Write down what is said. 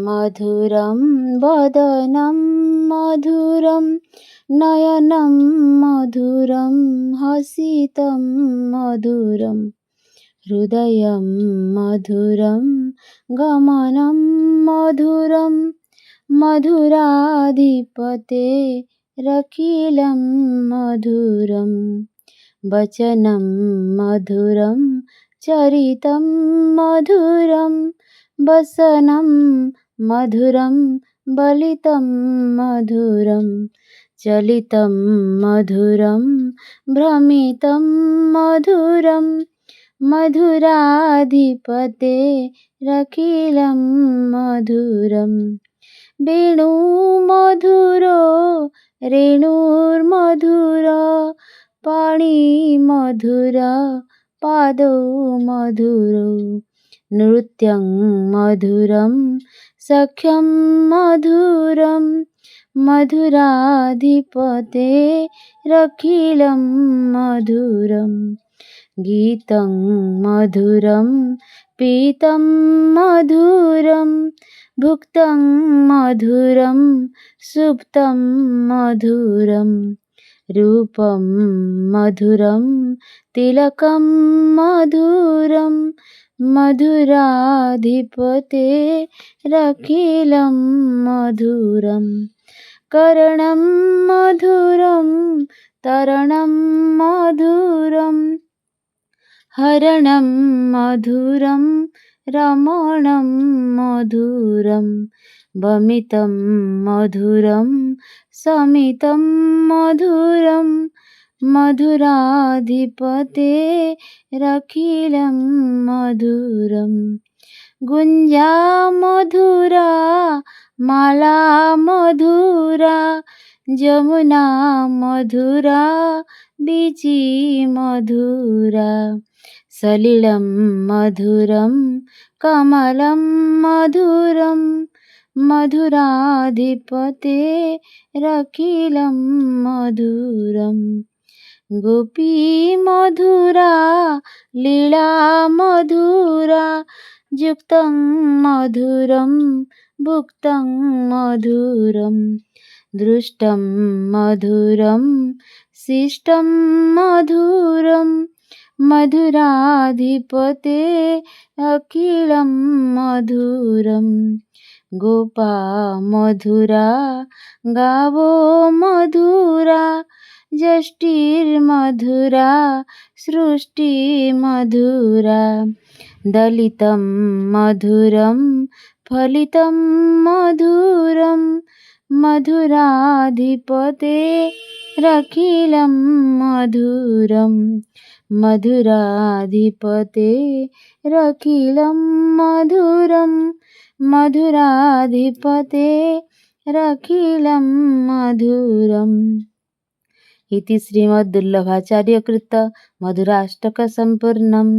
मधुरं वदनं मधुरं नयनं मधुरं हसितं मधुरं हृदयं मधुरं गमनं मधुरं मधुराधिपतेरखिलं मधुरं वचनं मधुरं चरितं मधुरं वसनं मधुरं बलितं मधुरं चलितं मधुरं भ्रमितं मधुरं मधुराधिपतेरखिलं मधुरं वेणुमधुरो रेणुर्मधुरा पाणिमधुरा पादौ मधुरौ नृत्यं मधुरं सख्यं मधुरं मधुराधिपतेरखिलं मधुरं गीतं मधुरं पीतं मधुरं भुक्तं मधुरं सुप्तं मधुरं रूपं मधुरं तिलकं मधुरं मधुराधिपतेरखिलं मधुरं करणं मधुरं तरणं मधुरं हरणं मधुरं रमणं मधुरं वमितं मधुरं समितं मधुरं मधुराधिपतेरखिलं मधुरं गुञ्जा मधुरा माला मधुरा जमुना मधुरा बीची मधुरा सलिलं मधुरं कमलं मधुरं मधुराधिपतेरखिलं मधुरं गोपी मधुरा लीला मधुरा युक्तं मधुरं भुक्तं मधुरं दृष्टं मधुरं शिष्टं मधुरं मधुराधिपतेरखिलं मधुरं गोपा मधुरा गावो मधुरा यष्टिर्मधुरा सृष्टिमधुरा दलितं मधुरं फलितं मधुरं मधुराधिपतेरखिलं मधुरं मधुराधिपतेरखिलं मधुरं मधुराधिपतेरखिलं मधुरम् इति श्रीमद्दुर्लभाचार्यकृत मधुराष्टकसम्पूर्णम्।